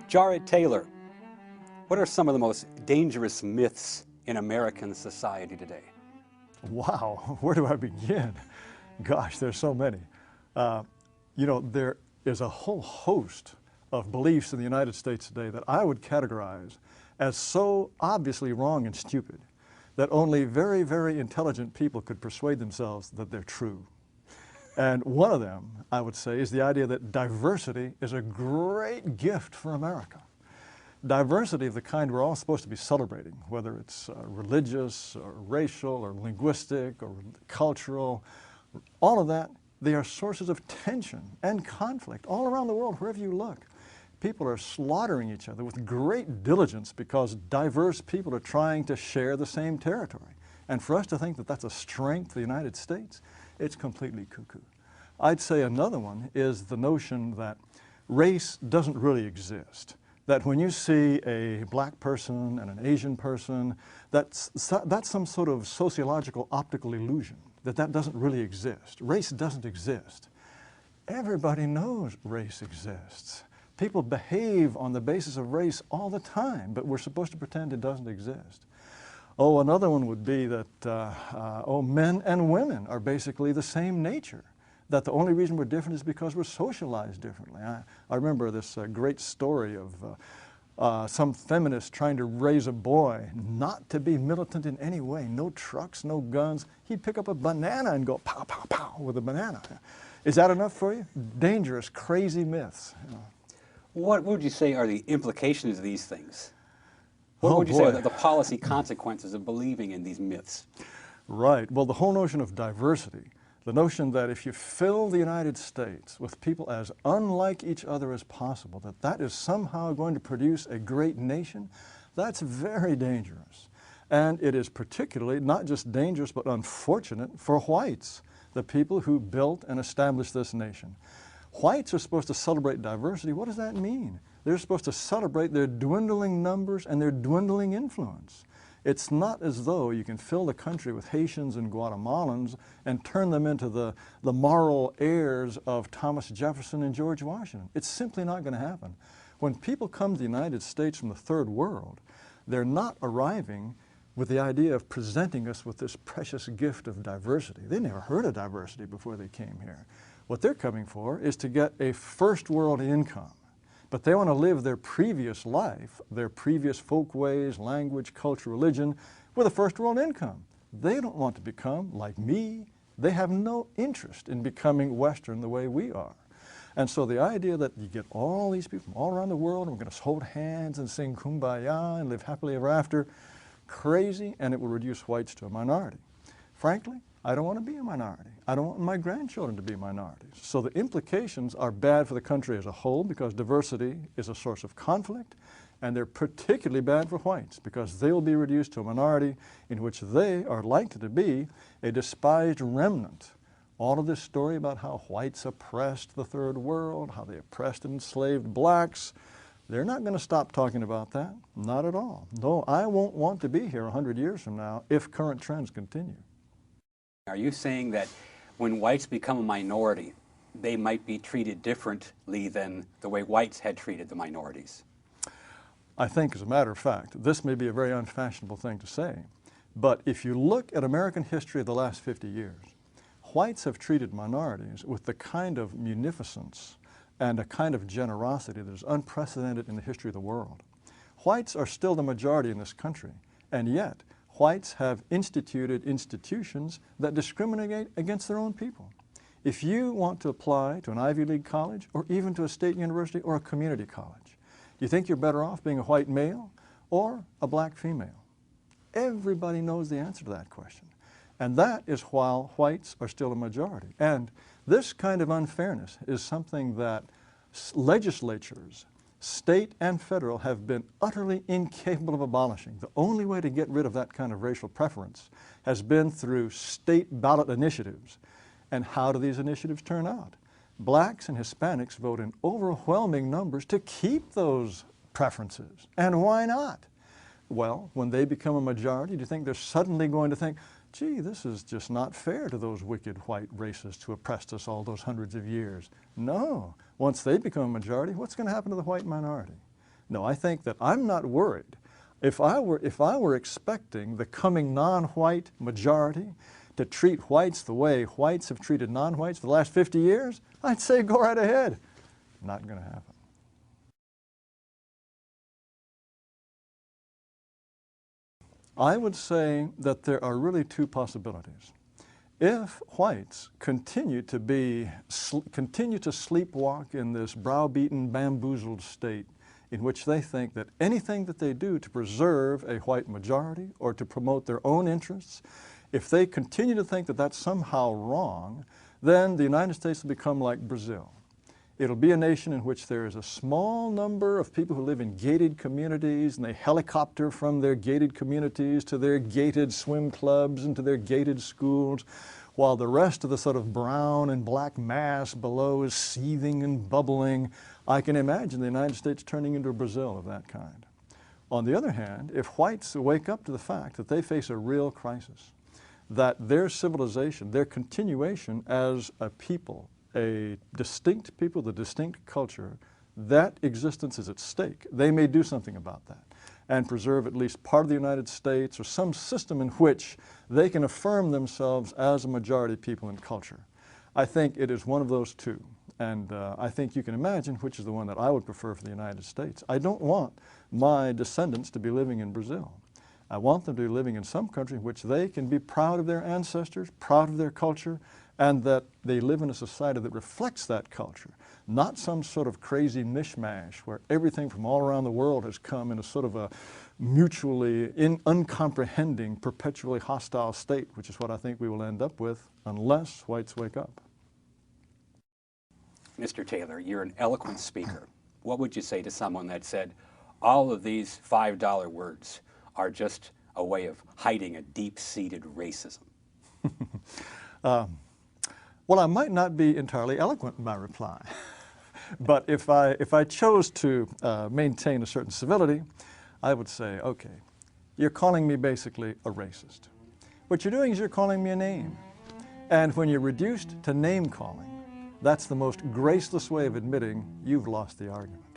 Jared Taylor, what are some of the most dangerous myths in American society today? Wow, where do I begin? Gosh, there's so many. There is a whole host of beliefs in the United States today that I would categorize as so obviously wrong and stupid that only very, very intelligent people could persuade themselves that they're true. And one of them, I would say, is the idea that diversity is a great gift for America. Diversity of the kind we're all supposed to be celebrating, whether it's religious or racial or linguistic or cultural, all of that, they are sources of tension and conflict all around the world, wherever you look. People are slaughtering each other with great diligence because diverse people are trying to share the same territory. And for us to think that that's a strength of the United States, it's completely cuckoo. I'd say another one is the notion that race doesn't really exist. That when you see a black person and an Asian person, that's some sort of sociological optical illusion, that doesn't really exist. Race doesn't exist. Everybody knows race exists. People behave on the basis of race all the time, but we're supposed to pretend it doesn't exist. Oh, another one would be that, men and women are basically the same nature. That the only reason we're different is because we're socialized differently. I remember this great story of some feminist trying to raise a boy not to be militant in any way. No trucks, no guns. He'd pick up a banana and go pow, pow, pow with a banana. Is that enough for you? Dangerous, crazy myths. What would you say are the implications of these things? What would you say are the policy consequences of believing in these myths? Right. Well, the whole notion of diversity, the notion that if you fill the United States with people as unlike each other as possible, that is somehow going to produce a great nation, that's very dangerous. And it is particularly not just dangerous but unfortunate for whites, the people who built and established this nation. Whites are supposed to celebrate diversity. What does that mean? They're supposed to celebrate their dwindling numbers and their dwindling influence. It's not as though you can fill the country with Haitians and Guatemalans and turn them into the moral heirs of Thomas Jefferson and George Washington. It's simply not going to happen. When people come to the United States from the third world, they're not arriving with the idea of presenting us with this precious gift of diversity. They never heard of diversity before they came here. What they're coming for is to get a first world income. But they want to live their previous life, their previous folkways, language, culture, religion, with a first world income. They don't want to become like me. They have no interest in becoming Western the way we are. And so the idea that you get all these people from all around the world, and we're going to hold hands and sing Kumbaya and live happily ever after, crazy, and it will reduce whites to a minority. Frankly, I don't want to be a minority. I don't want my grandchildren to be minorities. So the implications are bad for the country as a whole because diversity is a source of conflict, and they're particularly bad for whites because they will be reduced to a minority in which they are likely to be a despised remnant. All of this story about how whites oppressed the third world, how they oppressed and enslaved blacks, they're not going to stop talking about that. Not at all. No, I won't want to be here 100 years from now if current trends continue. Are you saying that when whites become a minority, they might be treated differently than the way whites had treated the minorities? I think, as a matter of fact, this may be a very unfashionable thing to say, but if you look at American history of the last 50 years, whites have treated minorities with the kind of munificence and a kind of generosity that is unprecedented in the history of the world. Whites are still the majority in this country, and yet whites have instituted institutions that discriminate against their own people. If you want to apply to an Ivy League college or even to a state university or a community college, do you think you're better off being a white male or a black female? Everybody knows the answer to that question. And that is while whites are still a majority. And this kind of unfairness is something that legislatures, state and federal, have been utterly incapable of abolishing. The only way to get rid of that kind of racial preference has been through state ballot initiatives. And how do these initiatives turn out? Blacks and Hispanics vote in overwhelming numbers to keep those preferences. And why not? Well, when they become a majority, do you think they're suddenly going to think, gee, this is just not fair to those wicked white racists who oppressed us all those hundreds of years? No. Once they become a majority, what's going to happen to the white minority? No, I think that I'm not worried. If I were expecting the coming non-white majority to treat whites the way whites have treated non-whites for the last 50 years, I'd say go right ahead. Not going to happen. I would say that there are really two possibilities. If whites continue to sleepwalk in this browbeaten, bamboozled state in which they think that anything that they do to preserve a white majority or to promote their own interests, if they continue to think that that's somehow wrong, then the United States will become like Brazil. It'll be a nation in which there is a small number of people who live in gated communities, and they helicopter from their gated communities to their gated swim clubs and to their gated schools, while the rest of the sort of brown and black mass below is seething and bubbling. I can imagine the United States turning into a Brazil of that kind. On the other hand, if whites wake up to the fact that they face a real crisis, that their civilization, their continuation as a people, a distinct people, the distinct culture, that existence is at stake. They may do something about that and preserve at least part of the United States or some system in which they can affirm themselves as a majority people and culture. I think it is one of those two. And I think you can imagine which is the one that I would prefer for the United States. I don't want my descendants to be living in Brazil. I want them to be living in some country in which they can be proud of their ancestors, proud of their culture, and that they live in a society that reflects that culture, not some sort of crazy mishmash where everything from all around the world has come in a sort of a mutually uncomprehending, perpetually hostile state, which is what I think we will end up with unless whites wake up. Mr. Taylor, you're an eloquent speaker. What would you say to someone that said, all of these $5 words are just a way of hiding a deep-seated racism? Well, I might not be entirely eloquent in my reply, but if I chose to maintain a certain civility, I would say, okay, you're calling me basically a racist. What you're doing is you're calling me a name. And when you're reduced to name calling, that's the most graceless way of admitting you've lost the argument.